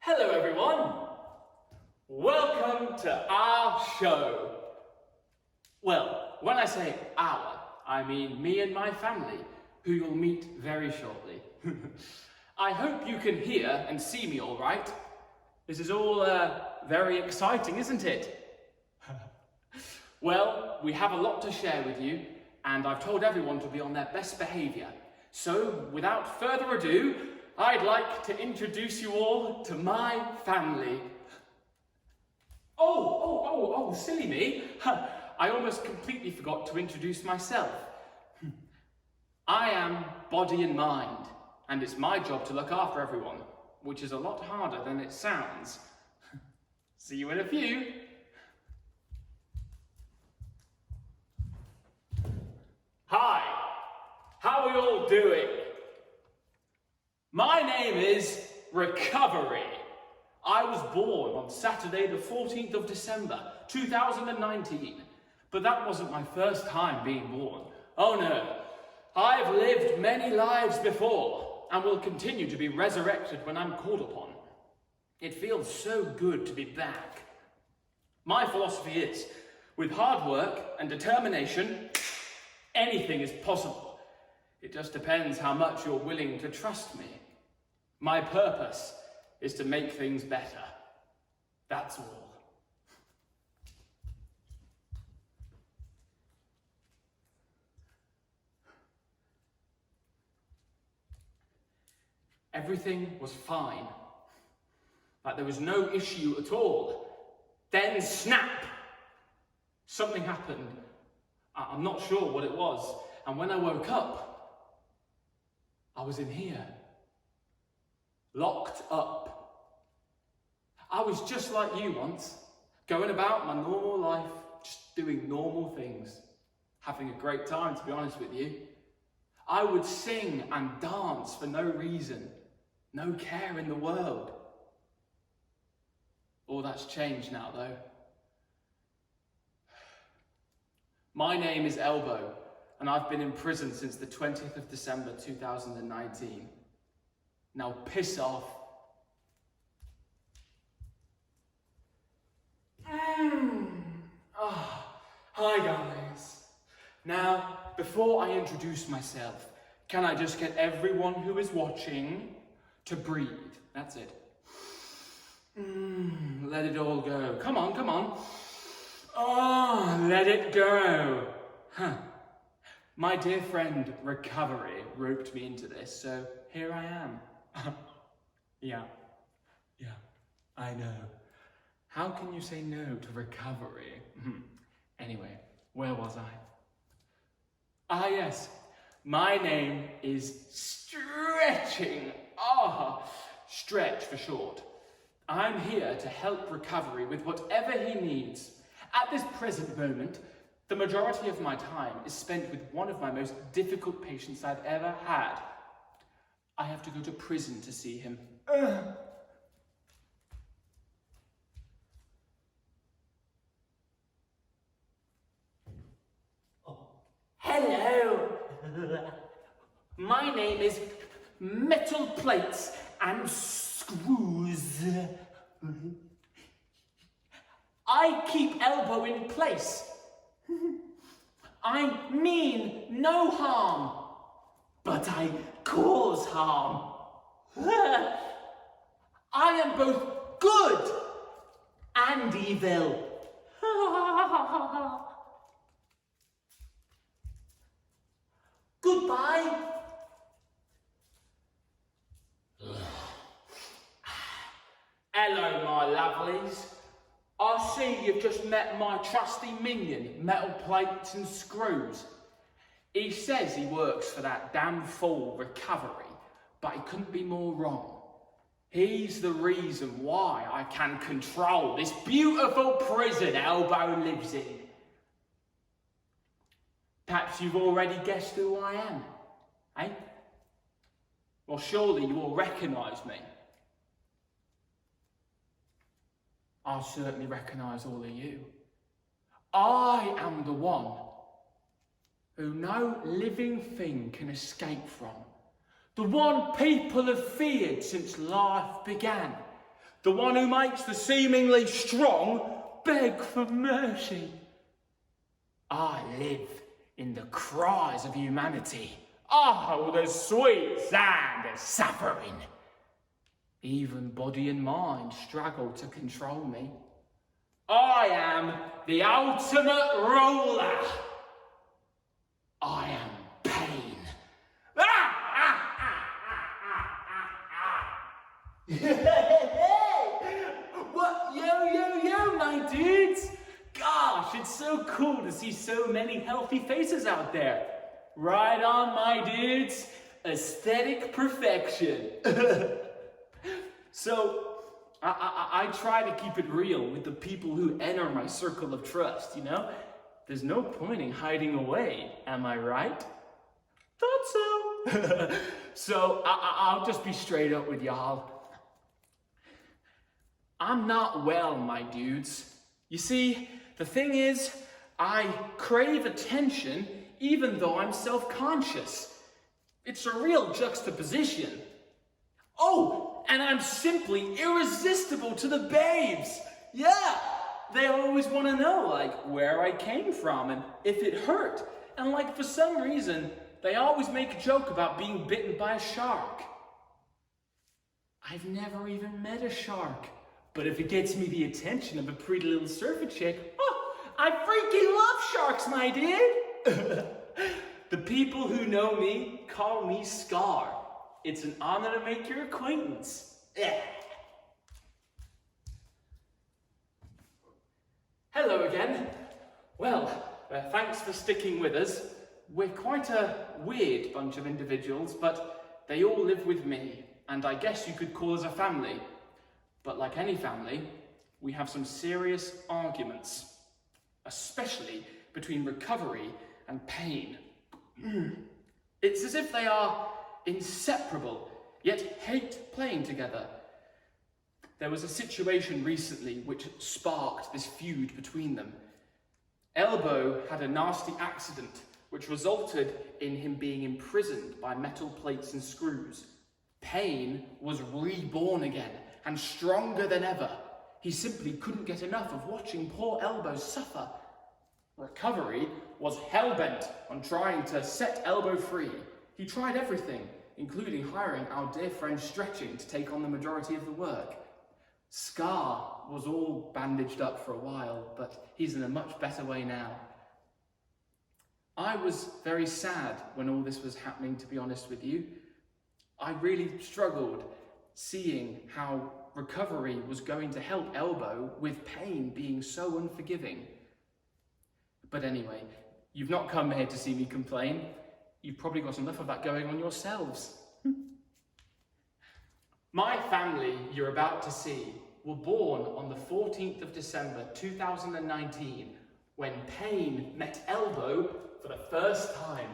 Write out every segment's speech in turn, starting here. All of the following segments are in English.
Hello everyone! Welcome to our show. Well, when I say our, I mean me and my family, who you'll meet very shortly. I hope you can hear and see me all right. This is all very exciting, isn't it? Well, we have a lot to share with you, and I've told everyone to be on their best behaviour. So, without further ado, I'd like to introduce you all to my family. Oh, silly me. I almost completely forgot to introduce myself. I am body and mind, and it's my job to look after everyone, which is a lot harder than it sounds. See you in a few. Hi, how are we all doing? My name is Recovery. I was born on Saturday the 14th of December 2019, but that wasn't my first time being born. Oh no, I've lived many lives before and will continue to be resurrected when I'm called upon. It feels so good to be back. My philosophy is, with hard work and determination, anything is possible. It just depends how much you're willing to trust me. My purpose is to make things better. That's all. Everything was fine. Like there was no issue at all. Then snap! Something happened. I'm not sure what it was. And when I woke up, I was in here. Locked up. I was just like you once, going about my normal life, just doing normal things. Having a great time, to be honest with you. I would sing and dance for no reason. No care in the world. All that's changed now, though. My name is Elbow, and I've been in prison since the 20th of December 2019. Now piss off. Hi guys. Now, before I introduce myself, can I just get everyone who is watching to breathe? That's it. Let it all go. Come on. Oh, let it go. My dear friend Recovery roped me into this, so here I am. Yeah, I know. How can you say no to recovery? Anyway, where was I? Ah yes, my name is Stretching. Stretch for short. I'm here to help Recovery with whatever he needs. At this present moment, the majority of my time is spent with one of my most difficult patients I've ever had. I have to go to prison to see him. Hello. My name is Metal Plates and Screws. I keep Elbow in place. I mean no harm, but I cause harm. I am both good and evil. Goodbye. Hello, my lovelies. I see you've just met my trusty minion, Metal Plates and Screws. He says he works for that damn fool Recovery, but he couldn't be more wrong. He's the reason why I can control this beautiful prison Elbow lives in. Perhaps you've already guessed who I am, eh? Well, surely you all recognise me. I certainly recognise all of you. I am the one who no living thing can escape from. The one people have feared since life began. The one who makes the seemingly strong beg for mercy. I live in the cries of humanity. Oh, the sweet sound of suffering. Even body and mind struggle to control me. I am the ultimate ruler. I am pain. What? Yo, my dudes. Gosh, it's so cool to see so many healthy faces out there. Right on, my dudes. Aesthetic perfection. So, I try to keep it real with the people who enter my circle of trust, you know? There's no point in hiding away, am I right? Thought so. So, I'll just be straight up with y'all. I'm not well, my dudes. You see, the thing is, I crave attention even though I'm self-conscious. It's a real juxtaposition. Oh, and I'm simply irresistible to the babes. Yeah, they always want to know, like, where I came from and if it hurt. And, like, for some reason, they always make a joke about being bitten by a shark. I've never even met a shark. But if it gets me the attention of a pretty little surfer chick, oh, I freaking love sharks, my dude. The people who know me call me Scar. It's an honor to make your acquaintance. Hello again. Well, thanks for sticking with us. We're quite a weird bunch of individuals, but they all live with me, and I guess you could call us a family. But like any family, we have some serious arguments, especially between recovery and pain. It's as if they are inseparable, yet hate playing together. There was a situation recently which sparked this feud between them. Elbow had a nasty accident which resulted in him being imprisoned by metal plates and screws. Pain was reborn again and stronger than ever. He simply couldn't get enough of watching poor Elbow suffer. Recovery was hell-bent on trying to set Elbow free. He tried everything, including hiring our dear friend Stretching to take on the majority of the work. Scar was all bandaged up for a while, but he's in a much better way now. I was very sad when all this was happening, to be honest with you. I really struggled seeing how recovery was going to help Elbow with pain being so unforgiving. But anyway, you've not come here to see me complain. You've probably got enough of that going on yourselves. My family you're about to see were born on the 14th of December 2019 when pain met Elbow for the first time.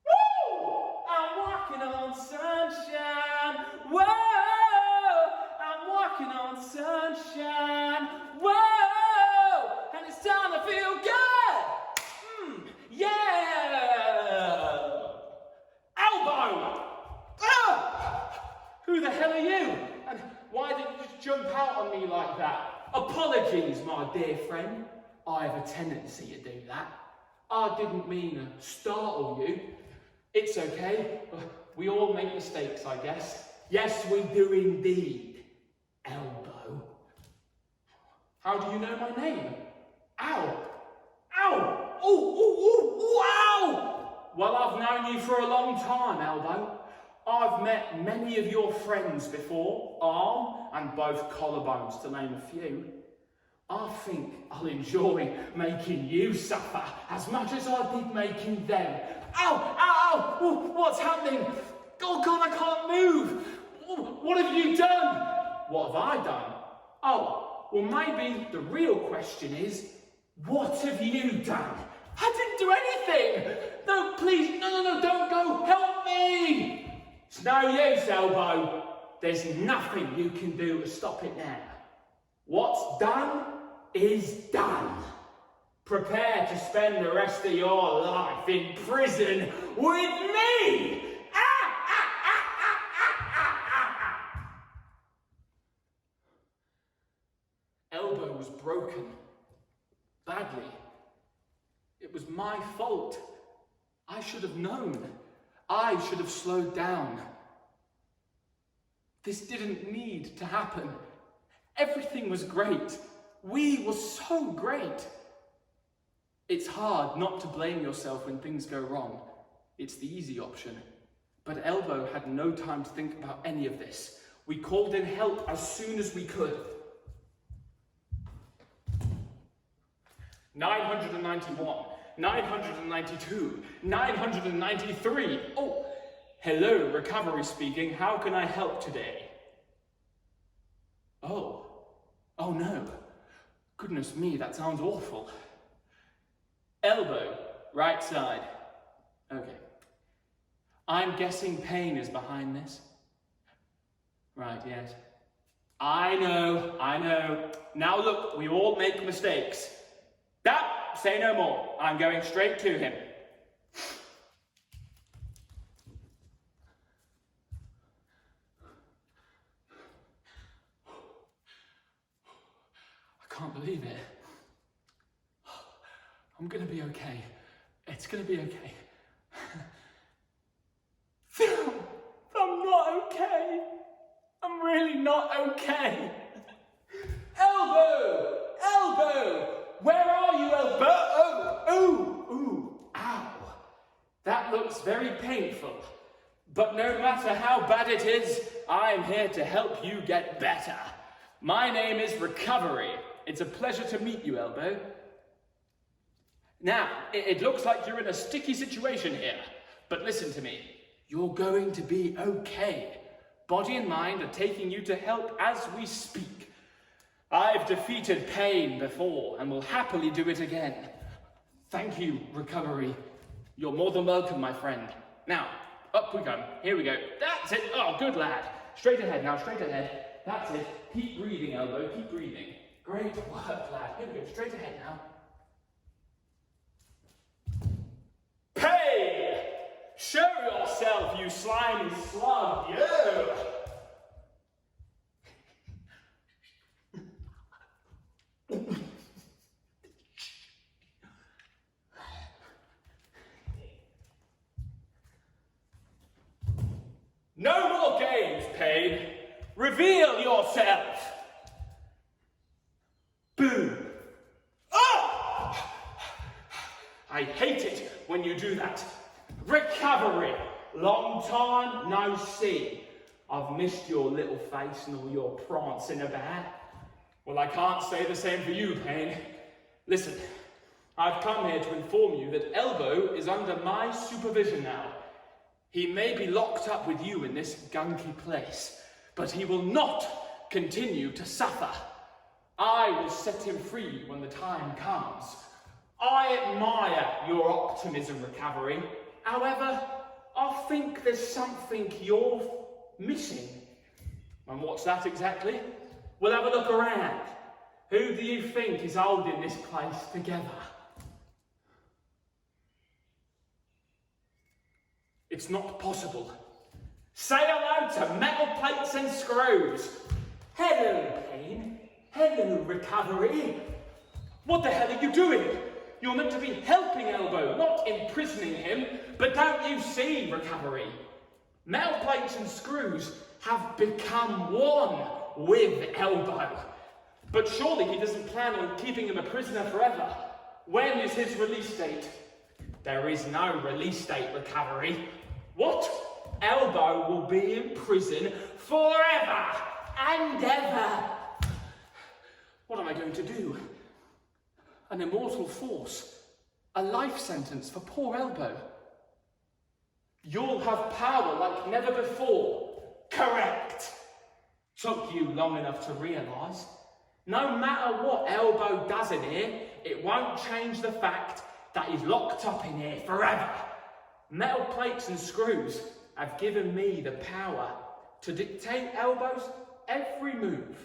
Woo! I'm walking on sunshine. Whoa! I'm walking on sunshine. Whoa! And it's time to feel good. Yeah! Elbow! Who the hell are you? And why did you just jump out on me like that? Apologies, my dear friend. I have a tendency to do that. I didn't mean to startle you. It's okay. We all make mistakes, I guess. Yes, we do indeed. Elbow. How do you know my name? Ow! Ow! Ooh! Ow! Well, I've known you for a long time, Elbow. I've met many of your friends before, arm and both collarbones, to name a few. I think I'll enjoy making you suffer as much as I did making them. Ow! Ow! Ow! What's happening? Oh God, I can't move! What have you done? What have I done? Oh, well maybe the real question is, what have you done? I didn't do anything! No, please, no, don't go! Help me! It's no use, Elbow. There's nothing you can do to stop it now. What's done is done. Prepare to spend the rest of your life in prison with me! Badly. It was my fault. I should have known. I should have slowed down. This didn't need to happen. Everything was great. We were so great. It's hard not to blame yourself when things go wrong. It's the easy option. But Elbow had no time to think about any of this. We called in help as soon as we could. 991, 992, 993. Oh, hello, recovery speaking. How can I help today? Oh no. Goodness me, that sounds awful. Elbow, right side. Okay. I'm guessing pain is behind this. Right, yes. I know. Now look, we all make mistakes. Say no more. I'm going straight to him. I can't believe it. I'm gonna be okay. It's gonna be okay. I'm not okay. I'm really not okay. Elbow! Where are you, Elbow? Ow. That looks very painful. But no matter how bad it is, I'm here to help you get better. My name is Recovery. It's a pleasure to meet you, Elbow. Now, it looks like you're in a sticky situation here. But listen to me. You're going to be okay. Body and mind are taking you to help as we speak. I've defeated pain before and will happily do it again. Thank you, Recovery. You're more than welcome, my friend. Now, up we come. Here we go. That's it. Oh, good lad. Straight ahead now, straight ahead. That's it. Keep breathing, Elbow. Keep breathing. Great work, lad. Here we go. Straight ahead now. Pain! Show yourself, you slimy slug. You! No more games, Pain. Reveal yourself. Boom. Oh! I hate it when you do that. Recovery. Long time no see. I've missed your little face and all your prancing about. Well, I can't say the same for you, Pain. Listen, I've come here to inform you that Elbow is under my supervision now. He may be locked up with you in this gunky place, but he will not continue to suffer. I will set him free when the time comes. I admire your optimism, Recovery. However, I think there's something you're missing. And what's that exactly? We'll have a look around. Who do you think is holding this place together? It's not possible. Say hello to metal plates and screws. Hello, Pain. Hello, Recovery. What the hell are you doing? You're meant to be helping Elbow, not imprisoning him. But don't you see, Recovery? Metal plates and screws have become one with Elbow. But surely he doesn't plan on keeping him a prisoner forever. When is his release date? There is no release date, Recovery. What? Elbow will be in prison forever and ever. What am I going to do? An immortal force. A life sentence for poor Elbow. You'll have power like never before. Correct. Took you long enough to realise. No matter what Elbow does in here, it won't change the fact that he's locked up in here forever. Metal plates and screws have given me the power to dictate Elbow's every move.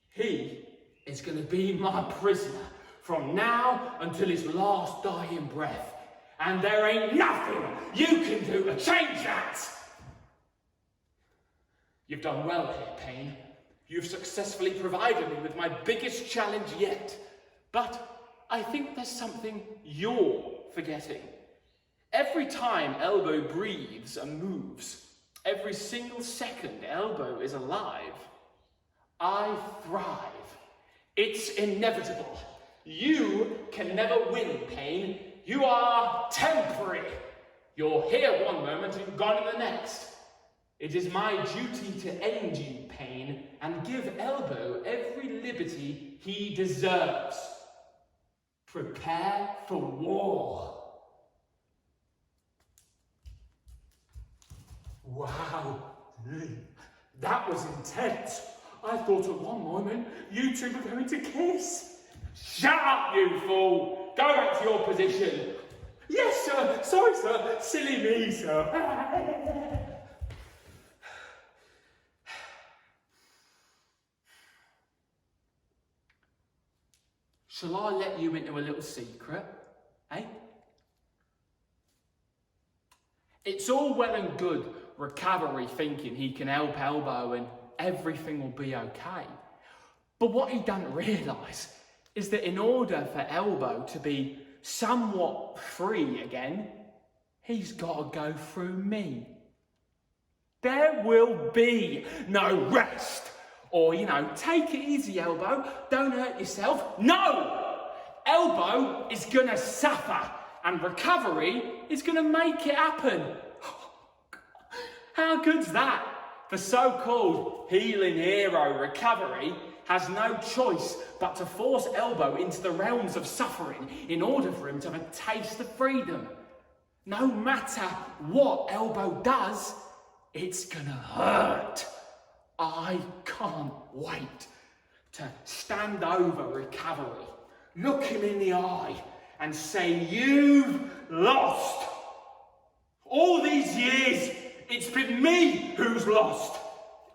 He is going to be my prisoner from now until his last dying breath. And there ain't nothing you can do to change that. You've done well here, Pain. You've successfully provided me with my biggest challenge yet. But I think there's something you're forgetting. Every time Elbow breathes and moves, every single second Elbow is alive, I thrive. It's inevitable. You can never win, pain. You are temporary. You're here one moment and gone in the next. It is my duty to end you, pain, and give Elbow every liberty he deserves. Prepare for war. Wow, that was intense. I thought at one moment you two were going to kiss. Shut up, you fool! Go back to your position. Yes, sir. Sorry, sir. Silly me, sir. Shall I let you into a little secret, eh? It's all well and good Recovery thinking he can help Elbow and everything will be okay. But what he doesn't realise is that in order for Elbow to be somewhat free again, he's got to go through me. There will be no rest. Or, take it easy, Elbow. Don't hurt yourself. No! Elbow is going to suffer and Recovery is going to make it happen. How good's that? The so-called healing hero Recovery has no choice but to force Elbow into the realms of suffering in order for him to have a taste of freedom. No matter what Elbow does, it's gonna hurt. I can't wait to stand over Recovery, look him in the eye and say, "You've lost. All these years, it's been me who's lost.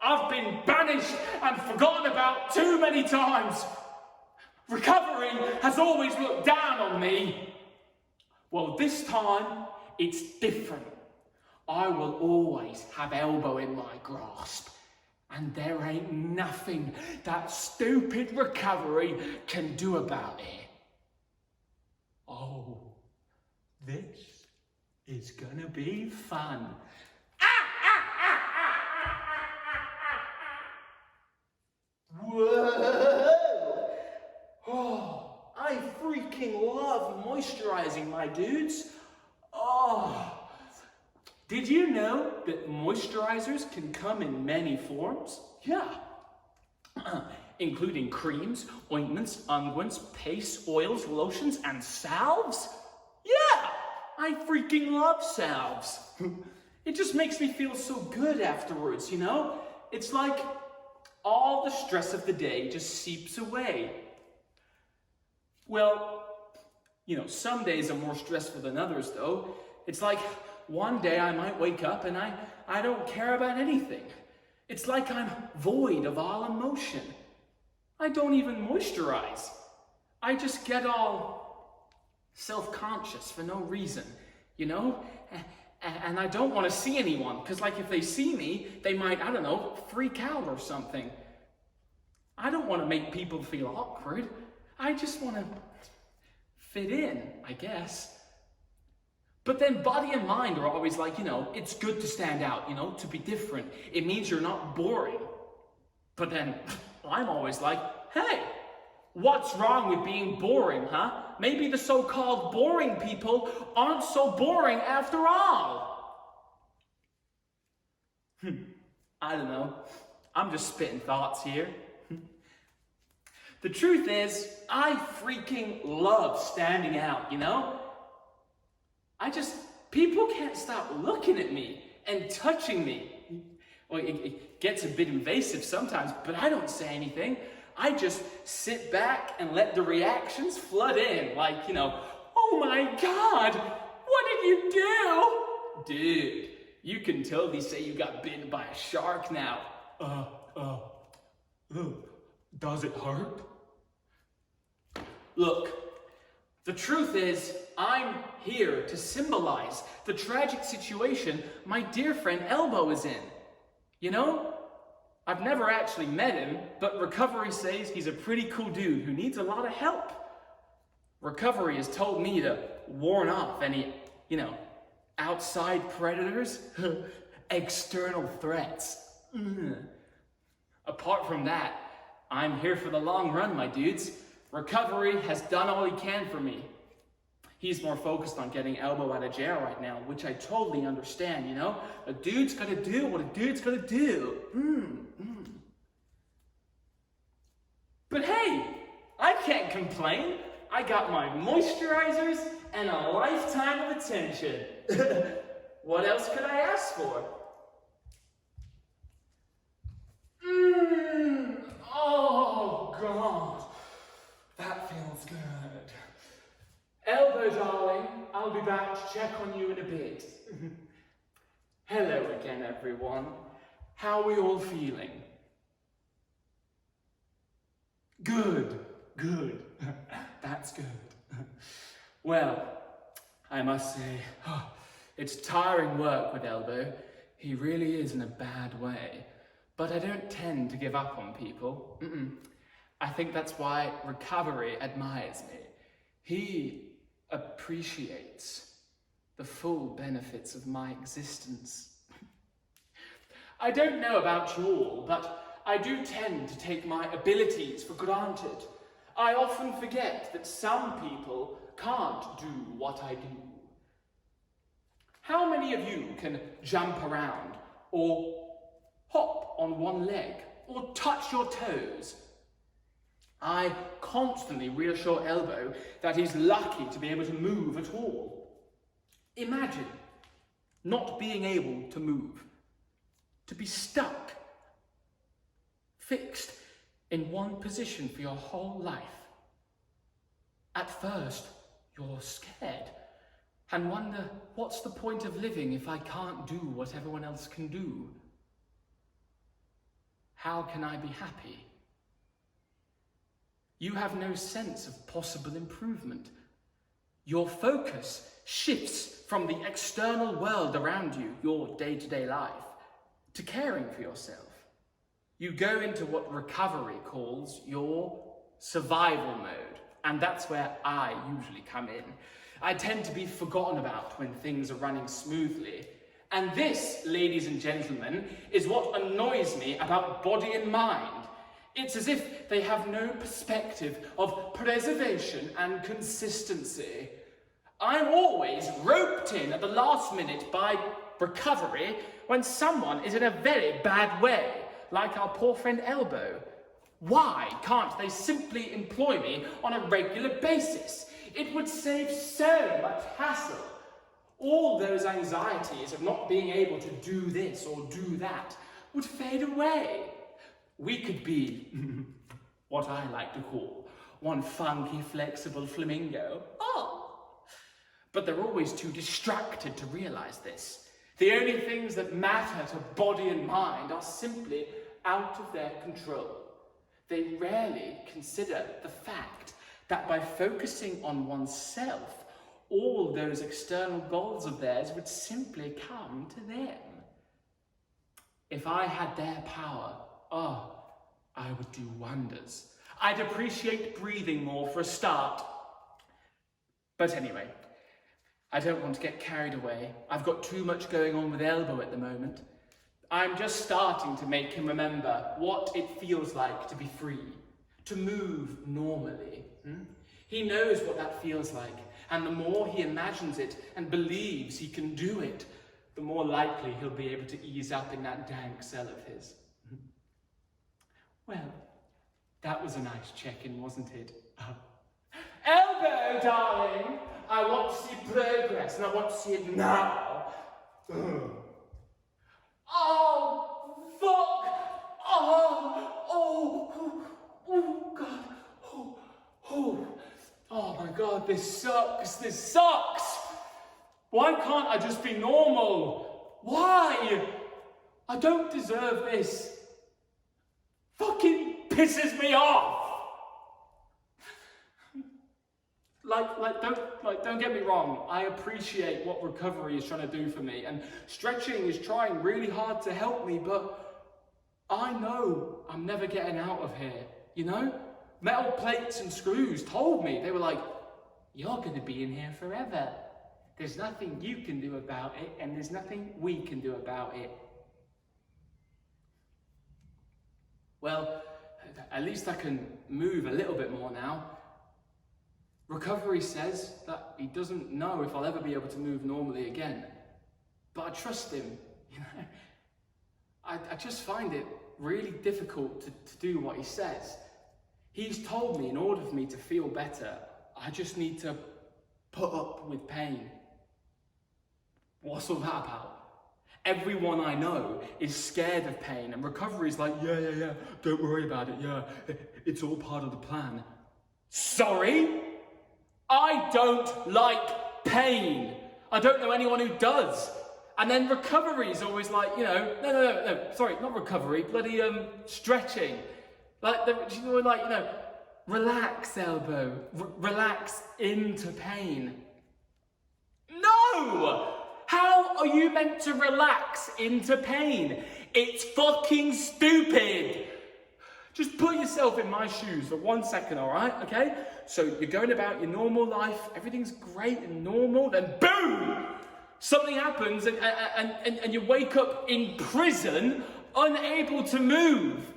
I've been banished and forgotten about too many times. Recovery has always looked down on me. Well, this time, it's different. I will always have Elbow in my grasp. And there ain't nothing that stupid Recovery can do about it." Oh, this is gonna be fun. Whoa! Oh, I freaking love moisturizing, my dudes. Oh, did you know that moisturizers can come in many forms? Yeah. Including creams, ointments, unguents, pastes, oils, lotions, and salves? Yeah, I freaking love salves. It just makes me feel so good afterwards, It's like all the stress of the day just seeps away. Well, some days are more stressful than others, though. It's like one day I might wake up and I don't care about anything. It's like I'm void of all emotion. I don't even moisturize. I just get all self-conscious for no reason, And I don't want to see anyone, because if they see me, they might, freak out or something. I don't want to make people feel awkward. I just want to fit in, I guess. But then body and mind are always like, it's good to stand out, to be different. It means you're not boring. But then I'm always like, hey, what's wrong with being boring, huh? Maybe the so-called boring people aren't so boring after all. I don't know. I'm just spitting thoughts here. The truth is, I freaking love standing out, people can't stop looking at me and touching me. Well, it gets a bit invasive sometimes, but I don't say anything. I just sit back and let the reactions flood in, "Oh my God, what did you do?" Dude, you can totally say you got bitten by a shark now. Does it hurt? Look, the truth is, I'm here to symbolize the tragic situation my dear friend Elbow is in. I've never actually met him, but Recovery says he's a pretty cool dude who needs a lot of help. Recovery has told me to warn off any, outside predators, external threats. Apart from that, I'm here for the long run, my dudes. Recovery has done all he can for me. He's more focused on getting Elbow out of jail right now, which I totally understand, A dude's gotta do what a dude's gotta do. But hey, I can't complain. I got my moisturizers and a lifetime of attention. What else could I ask for? Oh, God. That feels good. Elbow, darling, I'll be back to check on you in a bit. Hello again, everyone. How are we all feeling? Good. That's good. Well, I must say, it's tiring work with Elbow. He really is in a bad way. But I don't tend to give up on people. I think that's why Recovery admires me. He appreciates the full benefits of my existence. I don't know about you all, but I do tend to take my abilities for granted. I often forget that some people can't do what I do. How many of you can jump around, or hop on one leg, or touch your toes? I constantly reassure Elbow that he's lucky to be able to move at all. Imagine not being able to move, to be stuck, fixed in one position for your whole life. At first, you're scared and wonder, what's the point of living if I can't do what everyone else can do? How can I be happy? You have no sense of possible improvement. Your focus shifts from the external world around you, your day-to-day life, to caring for yourself. You go into what Recovery calls your survival mode, and that's where I usually come in. I tend to be forgotten about when things are running smoothly. And this, ladies and gentlemen, is what annoys me about body and mind. It's as if they have no perspective of preservation and consistency. I'm always roped in at the last minute by Recovery when someone is in a very bad way, like our poor friend Elbow. Why can't they simply employ me on a regular basis? It would save so much hassle. All those anxieties of not being able to do this or do that would fade away. We could be what I like to call one funky, flexible flamingo. But they're always too distracted to realize this. The only things that matter to body and mind are simply out of their control. They rarely consider the fact that by focusing on oneself, all those external goals of theirs would simply come to them. If I had their power, I would do wonders. I'd appreciate breathing more for a start. But anyway, I don't want to get carried away. I've got too much going on with Elbow at the moment. I'm just starting to make him remember what it feels like to be free, to move normally. He knows what that feels like, and the more he imagines it and believes he can do it, the more likely he'll be able to ease up in that dank cell of his. Well, that was a nice check-in, wasn't it? Elbow, darling! I want to see progress, and I want to see it now. Oh, fuck! Oh, God. Oh my God, this sucks! Why can't I just be normal? Why? I don't deserve this. Fucking pisses me off! Don't get me wrong, I appreciate what Recovery is trying to do for me, and stretching is trying really hard to help me, but I know I'm never getting out of here, you know? Metal plates and screws told me, they were like, you're going to be in here forever. There's nothing you can do about it, and there's nothing we can do about it. Well, at least I can move a little bit more now. Recovery says that he doesn't know if I'll ever be able to move normally again. But I trust him, you know. I just find it really difficult to do what he says. He's told me in order for me to feel better, I just need to put up with pain. What's all that about? Everyone I know is scared of pain, and recovery is like, yeah, don't worry about it, yeah, it's all part of the plan. Sorry? I don't like pain. I don't know anyone who does. And then recovery is always like, you know, no, sorry, not recovery, bloody stretching. Like, she's always like, you know, relax elbow, relax into pain. No! How are you meant to relax into pain? It's fucking stupid. Just put yourself in my shoes for 1 second, all right? Okay? So you're going about your normal life, everything's great and normal, then boom! Something happens and you wake up in prison, unable to move.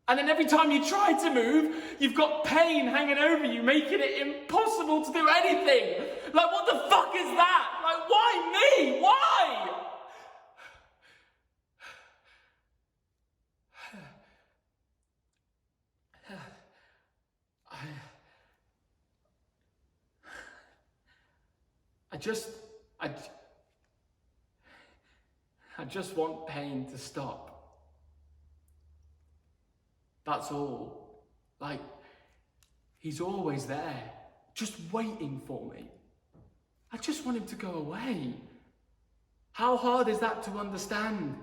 And then every time you try to move, you've got pain hanging over you, making it impossible to do anything. Like, what the fuck is that? Like, why me? Why? I just want pain to stop. That's all. Like, he's always there, just waiting for me. I just want him to go away. How hard is that to understand?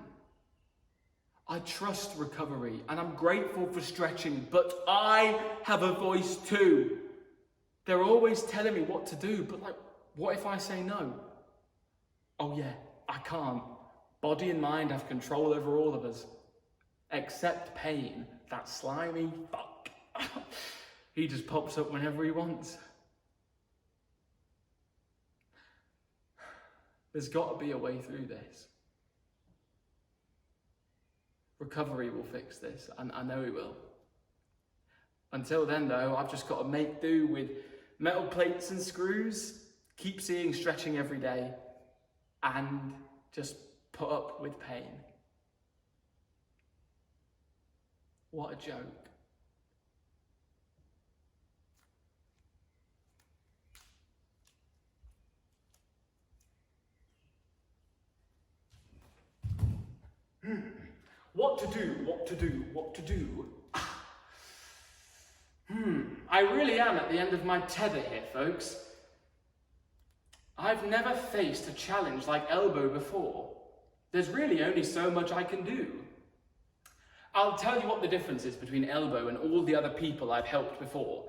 I trust recovery, and I'm grateful for stretching, but I have a voice too. They're always telling me what to do, but like, what if I say no? Oh yeah, I can't. Body and mind have control over all of us. Except pain, that slimy fuck. He just pops up whenever he wants. There's got to be a way through this. Recovery will fix this, and I know it will. Until then though, I've just got to make do with metal plates and screws, keep seeing stretching every day, and just put up with pain. What a joke. What to do? I really am at the end of my tether here, folks. I've never faced a challenge like elbow before. There's really only so much I can do. I'll tell you what the difference is between elbow and all the other people I've helped before.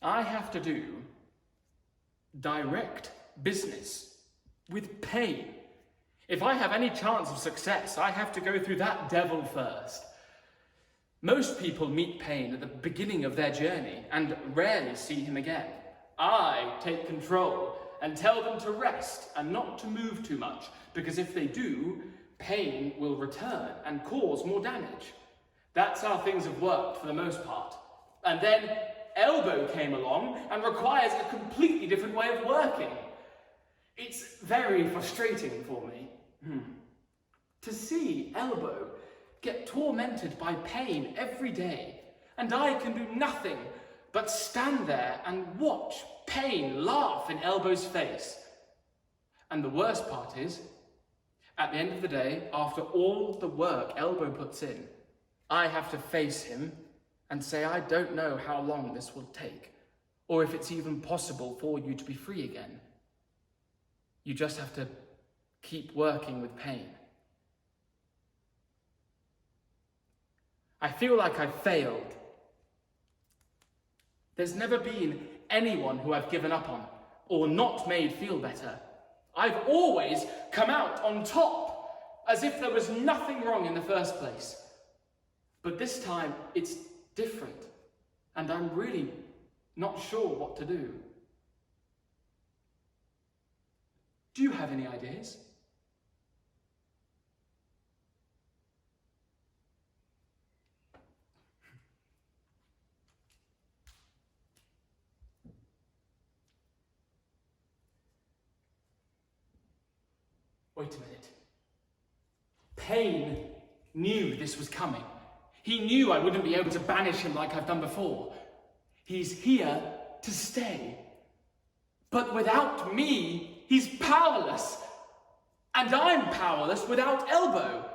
I have to do direct business with pain. If I have any chance of success, I have to go through that devil first. Most people meet pain at the beginning of their journey and rarely see him again. I take control and tell them to rest and not to move too much, because if they do, pain will return and cause more damage. That's how things have worked for the most part. And then elbow came along and requires a completely different way of working. It's very frustrating for me. To see elbow get tormented by pain every day, and I can do nothing but stand there and watch pain laugh in elbow's face. And the worst part is, at the end of the day, after all the work elbow puts in, I have to face him and say, I don't know how long this will take, or if it's even possible for you to be free again. You just have to keep working with pain. I feel like I've failed. There's never been anyone who I've given up on or not made feel better. I've always come out on top, as if there was nothing wrong in the first place. But this time it's different, and I'm really not sure what to do. Do you have any ideas? Wait a minute. Payne knew this was coming. He knew I wouldn't be able to banish him like I've done before. He's here to stay. But without me, he's powerless. And I'm powerless without Elbow.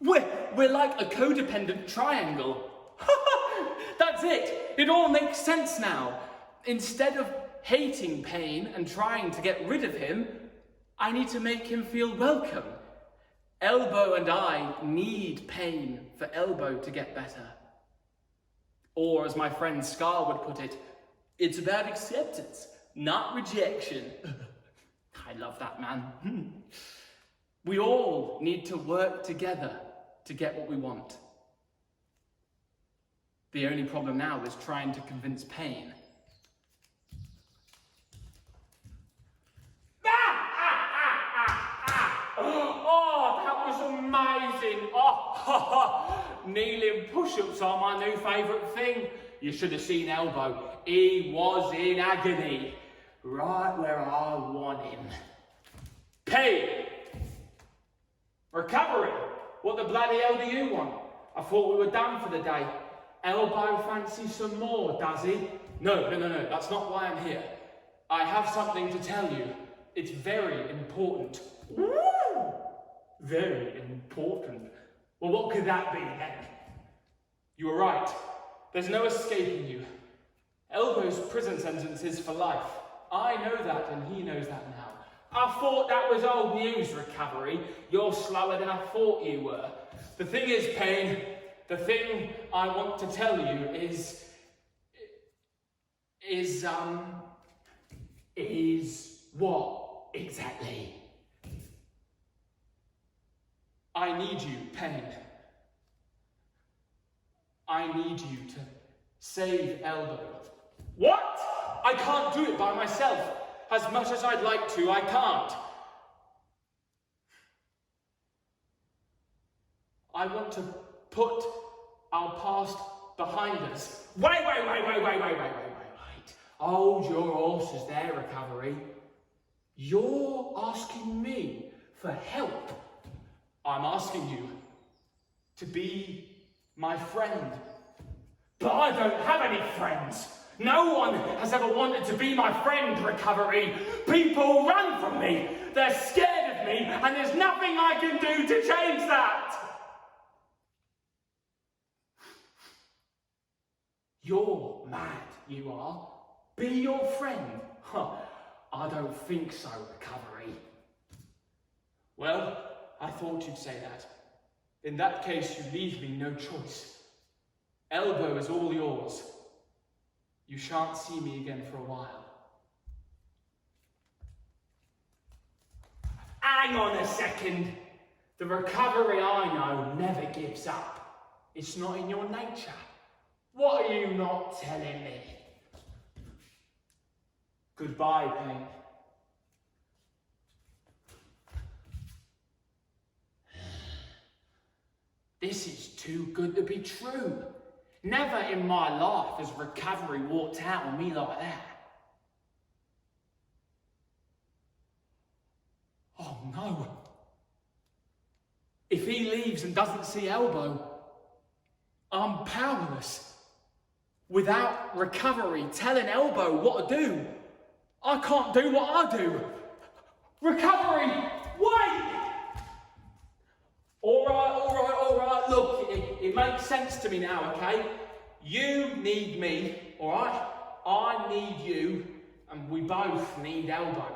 We're like a codependent triangle. That's it. It all makes sense now. Instead of hating Payne and trying to get rid of him, I need to make him feel welcome. Elbow and I need Payne for Elbow to get better. Or as my friend Scar would put it, it's about acceptance, not rejection. I love that, man. We all need to work together to get what we want. The only problem now is trying to convince Payne. Oh, that was amazing. Oh, kneeling push-ups are my new favourite thing. You should have seen Elbow. He was in agony. Right where I want him. Payne! Recovery! What the bloody hell do you want? I thought we were done for the day. Elbow fancies some more, does he? No, that's not why I'm here. I have something to tell you. It's very important. Woo! Very important. Well, what could that be then? You were right. There's no escaping you. Elbow's prison sentence is for life. I know that and he knows that now. I thought that was old news, Recovery. You're slower than I thought you were. The thing is, Payne, the thing I want to tell you is what exactly? I need you, Payne. I need you to save Elbow. What? I can't do it by myself. As much as I'd like to, I can't. I want to put our past behind us. Wait. Hold your horses there, Recovery. You're asking me for help. I'm asking you to be my friend. But I don't have any friends. No one has ever wanted to be my friend, Recovery. People run from me. They're scared of me, and there's nothing I can do to change that. You're mad, you are. Be your friend. I don't think so, Recovery. Well, I thought you'd say that. In that case, you leave me no choice. Elbow is all yours. You shan't see me again for a while. Hang on a second. The Recovery I know never gives up. It's not in your nature. What are you not telling me? Goodbye, Payne. This is too good to be true. Never in my life has Recovery walked out on me like that. Oh no. If he leaves and doesn't see Elbow, I'm powerless. Without Recovery telling Elbow what to do, I can't do what I do. Recovery, wait! All right, look, it makes sense to me now, okay? You need me, all right? I need you, and we both need Elbow.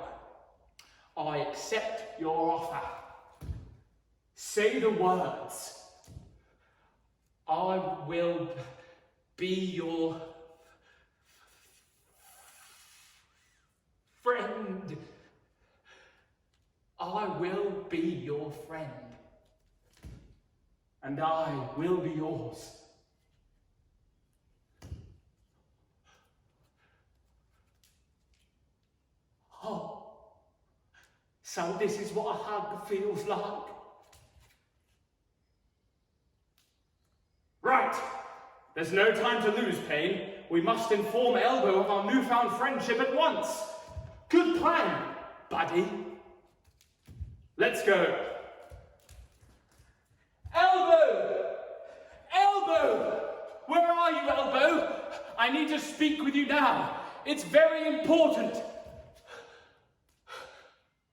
I accept your offer. Say the words. I will be your friend. I will be your friend. And I will be yours. Oh, So this is what a hug feels like. Right, there's no time to lose, Payne. We must inform Elbow of our newfound friendship at once. Good plan, buddy. Let's go. Elbow! Elbow! Where are you, Elbow? I need to speak with you now. It's very important.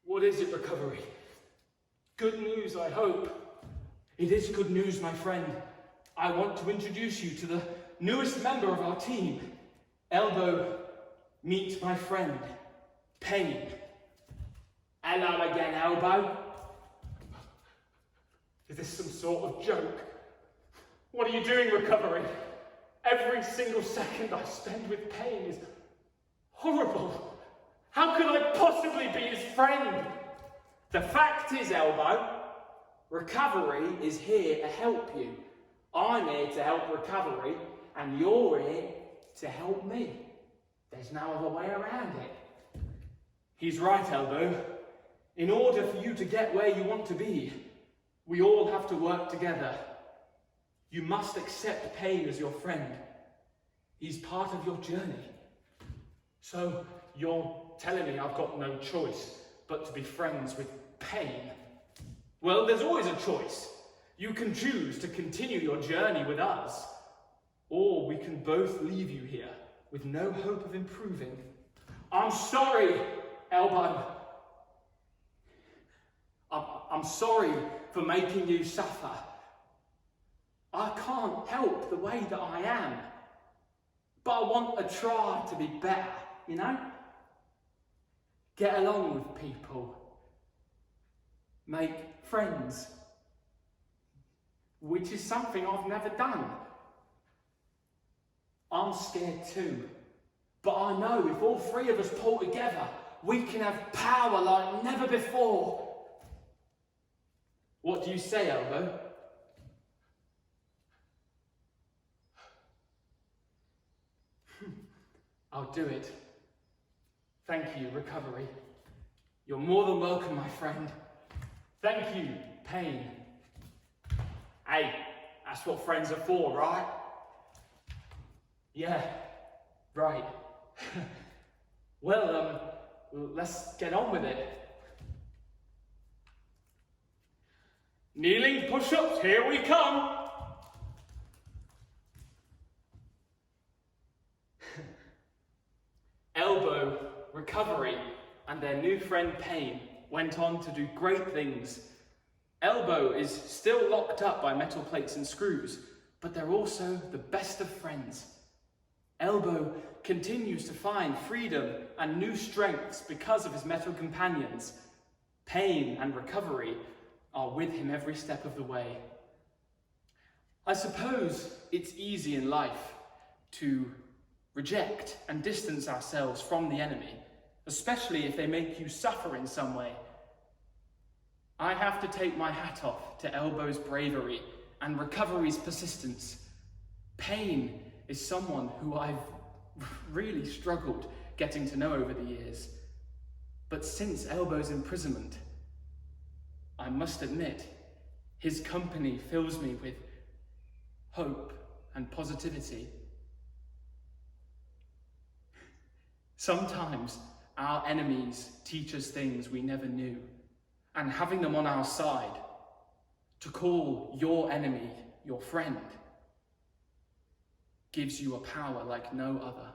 What is it, Recovery? Good news, I hope. It is good news, my friend. I want to introduce you to the newest member of our team. Elbow, meet my friend, Payne. Hello again, Elbow. Is this some sort of joke? What are you doing, Recovery? Every single second I spend with Payne is horrible. How could I possibly be his friend? The fact is, Elbow, Recovery is here to help you. I'm here to help Recovery, and you're here to help me. There's no other way around it. He's right, Elbow. In order for you to get where you want to be, we all have to work together. You must accept Payne as your friend. He's part of your journey. So you're telling me I've got no choice but to be friends with Payne? Well, there's always a choice. You can choose to continue your journey with us, or we can both leave you here with no hope of improving. I'm sorry, Elbow. I'm sorry for making you suffer. I can't help the way that I am, but I want to try to be better, you know? Get along with people. Make friends. Which is something I've never done. I'm scared too, but I know if all three of us pull together, we can have power like never before. What do you say, Elbow? I'll do it. Thank you, Recovery. You're more than welcome, my friend. Thank you, Payne. Hey, that's what friends are for, right? Yeah, right. Well, let's get on with it. Kneeling push-ups, here we come. Elbow, Recovery, and their new friend Payne went on to do great things. Elbow is still locked up by metal plates and screws, but they're also the best of friends. Elbow continues to find freedom and new strengths because of his metal companions. Payne and Recovery are with him every step of the way. I suppose it's easy in life to reject and distance ourselves from the enemy, especially if they make you suffer in some way. I have to take my hat off to Elbow's bravery and Recovery's persistence. Payne is someone who I've really struggled getting to know over the years. But since Elbow's imprisonment, I must admit, his company fills me with hope and positivity. Sometimes our enemies teach us things we never knew, and having them on our side, to call your enemy your friend, gives you a power like no other.